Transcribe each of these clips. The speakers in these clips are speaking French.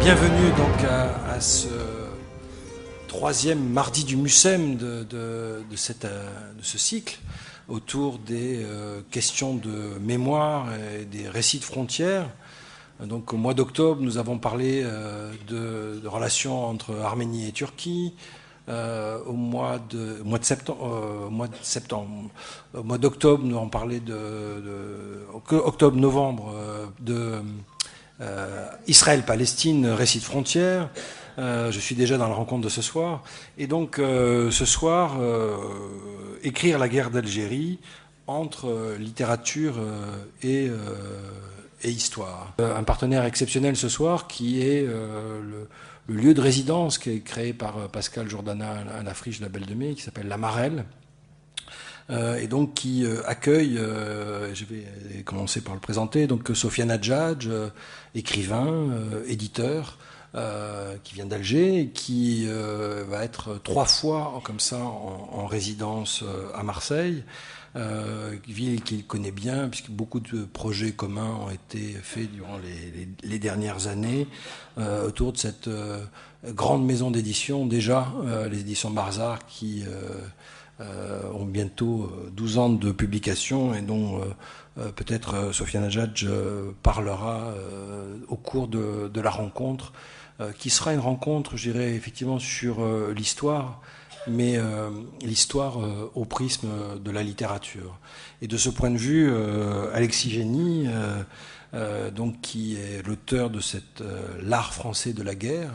Bienvenue donc à ce troisième mardi du MUSEM de ce cycle autour des questions de mémoire et des récits de frontières. Donc au mois d'octobre, nous avons parlé de relations entre Arménie et Turquie. Au mois d'octobre, nous avons parlé octobre-novembre de Israël-Palestine, récit de frontières. Je suis déjà dans la rencontre de ce soir. Et donc, ce soir, écrire la guerre d'Algérie entre littérature et histoire. Un partenaire exceptionnel ce soir qui est le lieu de résidence qui est créé par Pascal Jourdana à la Friche de la Belle de Mai, qui s'appelle La Marelle. Et donc qui accueille, je vais commencer par le présenter, donc Sofiane Hadjadj, écrivain, éditeur, qui vient d'Alger et qui va être 3 fois comme ça en résidence à Marseille, ville qu'il connaît bien puisque beaucoup de projets communs ont été faits durant les dernières années autour de cette grande maison d'édition, déjà les éditions Barzar qui ont bientôt 12 ans de publication et dont peut-être Sofiane Hadjadj parlera au cours de la rencontre, qui sera une rencontre, je dirais, effectivement sur l'histoire, mais l'histoire au prisme de la littérature. Et de ce point de vue, Alexis Génie, donc qui est l'auteur de l'art français de la guerre,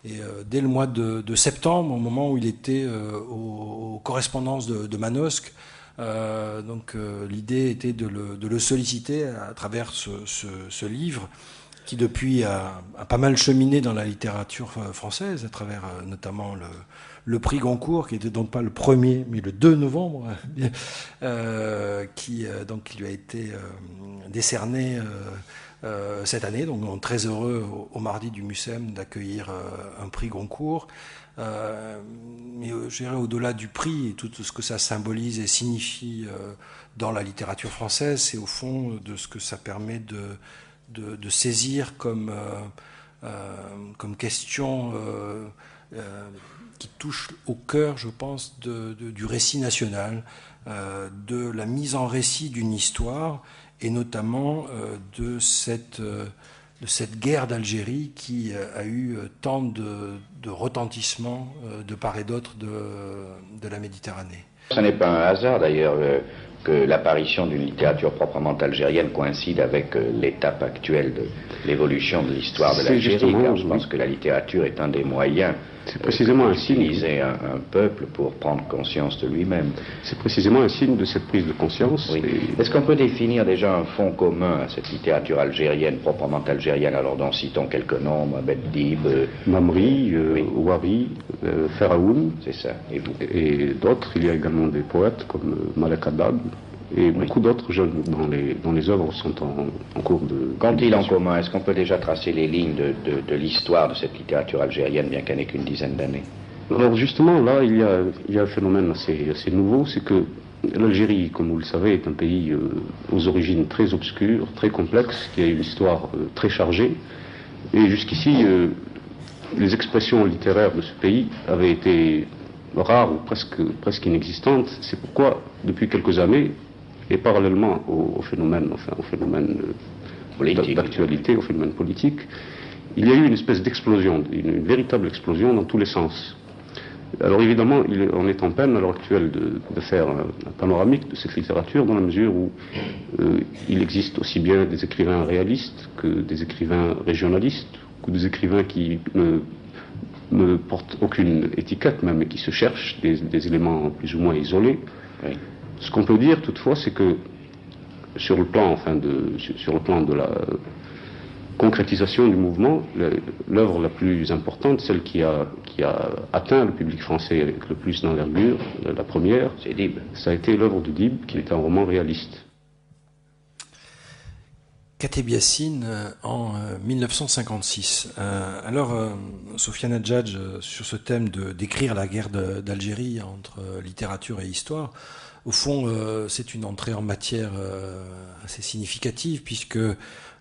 et dès le mois de septembre, au moment où il était aux correspondances de Manosque, donc l'idée était de le solliciter à travers ce livre qui depuis a pas mal cheminé dans la littérature française à travers notamment le prix Goncourt, qui était donc pas le 1er mais le 2 novembre, qui lui a été décerné cette année. Donc on est très heureux au mardi du MUSEM d'accueillir un prix Goncourt. Mais je dirais au-delà du prix et tout ce que ça symbolise et signifie dans la littérature française, c'est au fond de ce que ça permet de saisir comme question qui touche au cœur, je pense, du récit national, de la mise en récit d'une histoire et notamment de cette guerre d'Algérie qui a eu tant de retentissement de part et d'autre de la Méditerranée. Ce n'est pas un hasard d'ailleurs que l'apparition d'une littérature proprement algérienne coïncide avec l'étape actuelle de l'évolution de l'histoire de l'Algérie, car je pense que la littérature est un des moyens d'utiliser un peuple pour prendre conscience de lui-même. C'est précisément un signe de cette prise de conscience. Oui. Est-ce qu'on peut définir déjà un fond commun à cette littérature algérienne, proprement algérienne? Alors, dont citons quelques noms, Mohamed Dib, Mamri, Ouari, Feraoun, c'est ça. Et d'autres. Il y a également des poètes comme Malek Haddad. Et beaucoup d'autres jeunes dont les œuvres sont en cours de... Qu'ont-ils en commun? Est-ce qu'on peut déjà tracer les lignes de l'histoire de cette littérature algérienne, bien qu'elle n'ait qu'une dizaine d'années? Alors justement, là, il y a un phénomène assez nouveau, c'est que l'Algérie, comme vous le savez, est un pays aux origines très obscures, très complexes, qui a une histoire très chargée. Et jusqu'ici, les expressions littéraires de ce pays avaient été rares ou presque inexistantes. C'est pourquoi, depuis quelques années, et parallèlement au phénomène d'actualité, au phénomène politique, il y a eu une espèce d'explosion, une véritable explosion dans tous les sens. Alors évidemment, on est en peine à l'heure actuelle de faire un panoramique de cette littérature, dans la mesure où il existe aussi bien des écrivains réalistes que des écrivains régionalistes, ou des écrivains qui ne portent aucune étiquette même, et qui se cherchent des éléments plus ou moins isolés. Oui. Ce qu'on peut dire toutefois, c'est que sur le plan de la concrétisation du mouvement, l'œuvre la plus importante, celle qui a atteint le public français avec le plus d'envergure, la première, c'est Dib. Ça a été l'œuvre de Dib, qui est un roman réaliste. Kateb Yassine en 1956. Sofiane Hadjadj, sur ce thème d'écrire la guerre d'Algérie entre littérature et histoire, au fond, c'est une entrée en matière assez significative, puisque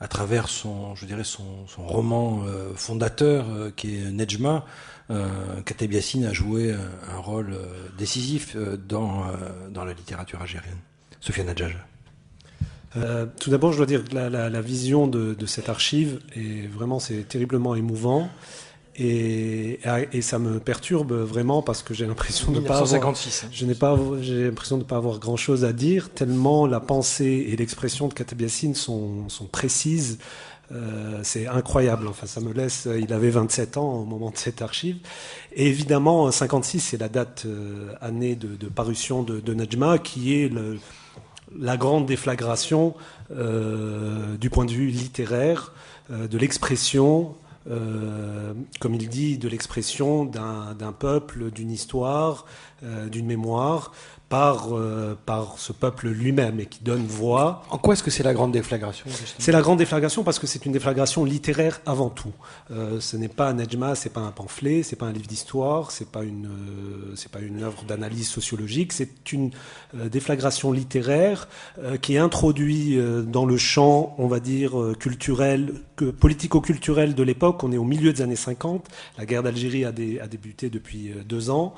à travers son roman fondateur, qui est Nedjma, Kateb Yassine a joué un rôle décisif dans la littérature algérienne. Sofiane Hadjadj. Tout d'abord, je dois dire que la vision de cette archive c'est terriblement émouvant et ça me perturbe vraiment parce que j'ai l'impression de pas avoir, j'ai l'impression de pas avoir grand chose à dire tellement la pensée et l'expression de Kateb Yassine sont précises. C'est incroyable. Enfin, ça me laisse. Il avait 27 ans au moment de cette archive. Et évidemment, 56, c'est la date année de parution de Nedjma, qui est la grande déflagration du point de vue littéraire, de l'expression, comme il dit, de l'expression d'un peuple, d'une histoire, d'une mémoire, par ce peuple lui-même et qui donne voix. En quoi est-ce que c'est la grande déflagration, justement ? C'est la grande déflagration parce que c'est une déflagration littéraire avant tout. Ce n'est pas Nedjma, c'est pas un pamphlet, c'est pas un livre d'histoire, c'est pas une œuvre d'analyse sociologique, c'est une déflagration littéraire qui introduit dans le champ, on va dire, culturel, politico-culturel de l'époque. On est au milieu des années 50. La guerre d'Algérie a débuté depuis 2 ans.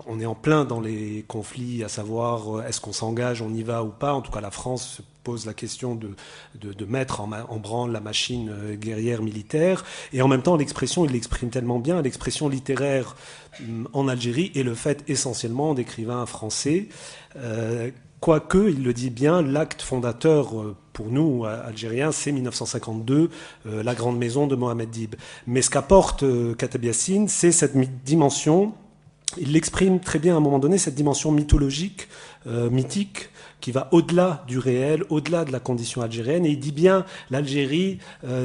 On est en plein dans les conflits, à savoir est-ce qu'on s'engage, on y va ou pas. En tout cas, la France se pose la question de mettre en branle la machine guerrière militaire. Et en même temps, l'expression, il l'exprime tellement bien, l'expression littéraire en Algérie est le fait essentiellement d'écrivains français. Quoique, il le dit bien, l'acte fondateur pour nous, Algériens, c'est 1952, la grande maison de Mohamed Dib. Mais ce qu'apporte Kateb Yassine, c'est cette dimension. Il l'exprime très bien à un moment donné, cette dimension mythologique, mythique, qui va au-delà du réel, au-delà de la condition algérienne. Et il dit bien, l'Algérie,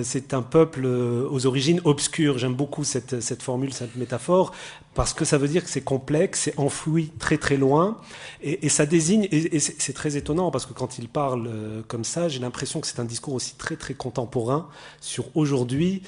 c'est un peuple aux origines obscures. J'aime beaucoup cette formule, cette métaphore, parce que ça veut dire que c'est complexe, c'est enfoui très très loin. Et ça désigne, et c'est très étonnant, parce que quand il parle comme ça, j'ai l'impression que c'est un discours aussi très très contemporain sur aujourd'hui.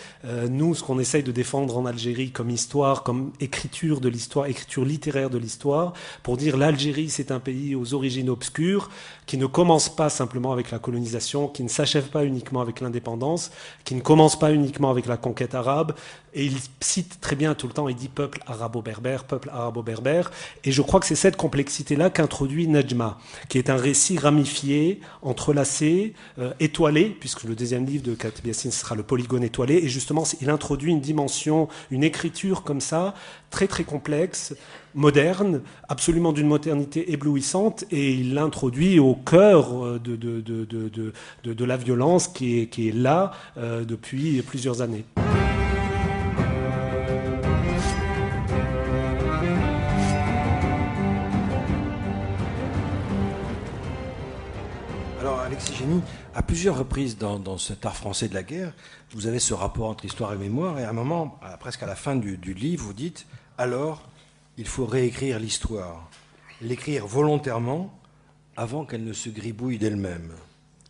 Nous, ce qu'on essaye de défendre en Algérie comme histoire, comme écriture de l'histoire, écriture littéraire de l'histoire, pour dire l'Algérie, c'est un pays aux origines obscures, qui ne commence pas simplement avec la colonisation, qui ne s'achève pas uniquement avec l'indépendance, qui ne commence pas uniquement avec la conquête arabe. Et il cite très bien tout le temps, il dit peuple arabo-berbère, peuple arabo-berbère. Et je crois que c'est cette complexité-là qu'introduit Nedjma, qui est un récit ramifié, entrelacé, étoilé, puisque le deuxième livre de Kateb Yassine sera le polygone étoilé. Et justement, il introduit une dimension, une écriture comme ça, très très complexe, moderne, absolument d'une modernité éblouissante, et il l'introduit au cœur de la violence qui est là depuis plusieurs années. Alors Alexis Génie, à plusieurs reprises dans cet art français de la guerre, vous avez ce rapport entre histoire et mémoire, et à un moment, presque à la fin du livre, vous dites « Alors, il faut réécrire l'histoire, l'écrire volontairement avant qu'elle ne se gribouille d'elle-même. »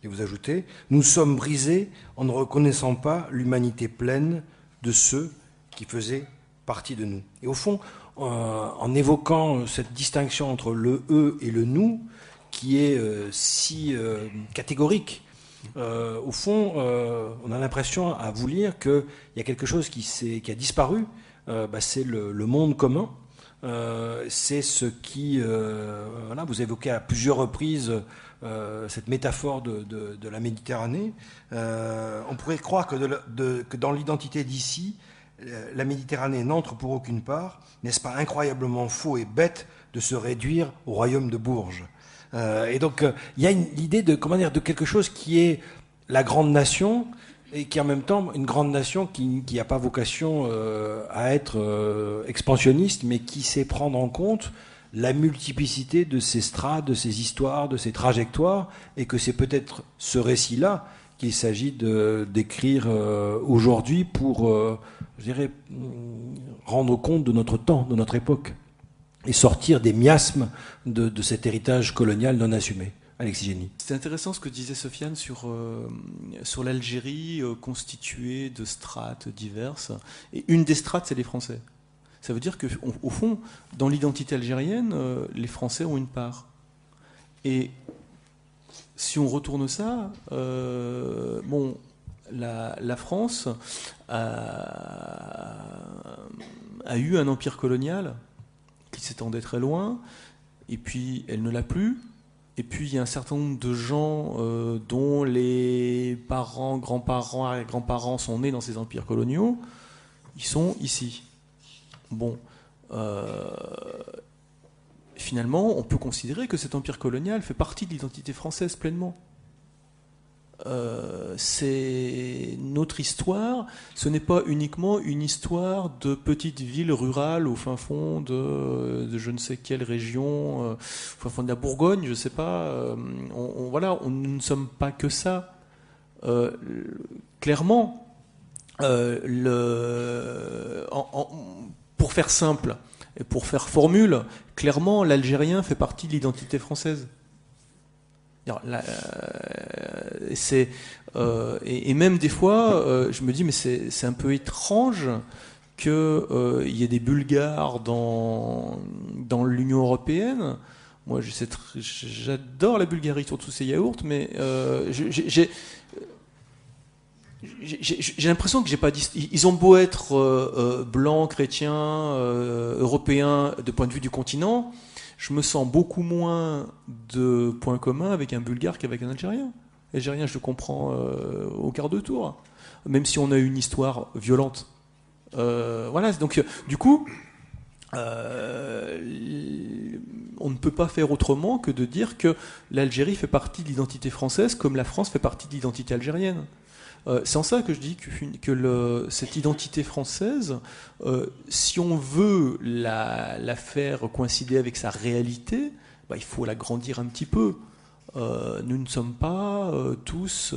Et vous ajoutez « Nous sommes brisés en ne reconnaissant pas l'humanité pleine de ceux qui faisaient partie de nous. » Et au fond, en évoquant cette distinction entre le « eux » et le « nous », qui est si catégorique, au fond, on a l'impression à vous lire qu'il y a quelque chose qui a disparu, c'est le monde commun. C'est ce qui... voilà, vous évoquez à plusieurs reprises cette métaphore de la Méditerranée. On pourrait croire que dans l'identité d'ici, la Méditerranée n'entre pour aucune part. N'est-ce pas incroyablement faux et bête de se réduire au royaume de Bourges ? Et donc, il y a l'idée de quelque chose qui est la grande nation, et qui en même temps une grande nation qui n'a pas vocation à être expansionniste, mais qui sait prendre en compte la multiplicité de ces strates, de ces histoires, de ces trajectoires, et que c'est peut-être ce récit-là qu'il s'agit d'écrire aujourd'hui pour, je dirais, rendre compte de notre temps, de notre époque, et sortir des miasmes de cet héritage colonial non assumé. Alexis Génie. C'est intéressant ce que disait Sofiane sur l'Algérie constituée de strates diverses. Et une des strates, c'est les Français. Ça veut dire qu'au fond, dans l'identité algérienne, les Français ont une part. Et si on retourne ça, la France a eu un empire colonial qui s'étendait très loin, et puis elle ne l'a plus. Et puis il y a un certain nombre de gens dont les parents, grands-parents, arrière-grands-parents sont nés dans ces empires coloniaux, ils sont ici. Bon, finalement, on peut considérer que cet empire colonial fait partie de l'identité française pleinement. C'est notre histoire, ce n'est pas uniquement une histoire de petite ville rurale au fin fond de je ne sais quelle région, au fin fond de la Bourgogne, je ne sais pas. Nous ne sommes pas que ça. Clairement, pour faire simple et pour faire formule, clairement, l'Algérien fait partie de l'identité française. Et même des fois, je me dis, mais c'est un peu étrange qu'il y ait des Bulgares dans l'Union européenne. Moi, j'adore la Bulgarie, surtout ses yaourts, mais j'ai l'impression que j'ai pas dit. Ils ont beau être blancs, chrétiens, européens, de point de vue du continent. Je me sens beaucoup moins de points communs avec un Bulgare qu'avec un Algérien. L'Algérien, je le comprends au quart de tour, même si on a une histoire violente. Voilà, donc du coup, on ne peut pas faire autrement que de dire que l'Algérie fait partie de l'identité française comme la France fait partie de l'identité algérienne. C'est en ça que je dis que cette identité française, si on veut la faire coïncider avec sa réalité, il faut la grandir un petit peu. Nous ne sommes pas tous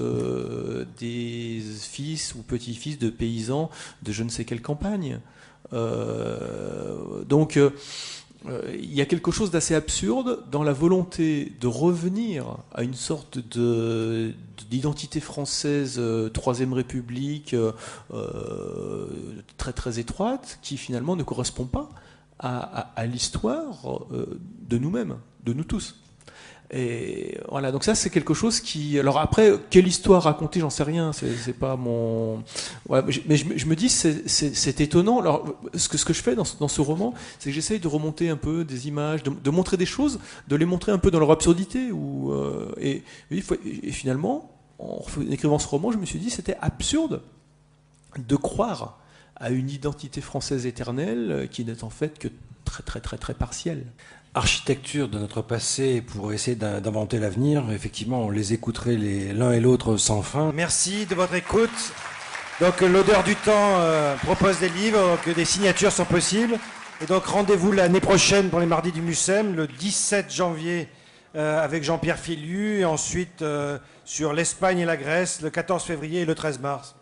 des fils ou petits-fils de paysans de je ne sais quelle campagne. Donc il y a quelque chose d'assez absurde dans la volonté de revenir à une sorte d'identité française Troisième République très très étroite qui finalement ne correspond pas à l'histoire de nous-mêmes, de nous tous. Et voilà, donc ça c'est quelque chose qui... Alors après, quelle histoire raconter, j'en sais rien, c'est pas mon... Voilà, mais je me dis, c'est étonnant. Alors, ce que je fais dans ce roman, c'est que j'essaye de remonter un peu des images, de montrer des choses, de les montrer un peu dans leur absurdité. Et finalement, en écrivant ce roman, je me suis dit, c'était absurde de croire à une identité française éternelle qui n'est en fait que très très très très partielle. Architecture de notre passé pour essayer d'inventer l'avenir. Effectivement, on les écouterait l'un et l'autre sans fin. Merci de votre écoute. Donc, l'Odeur du Temps propose des livres, que des signatures sont possibles. Et donc, rendez-vous l'année prochaine pour les mardis du Mucem, le 17 janvier avec Jean-Pierre Filiu, et ensuite sur l'Espagne et la Grèce, le 14 février et le 13 mars.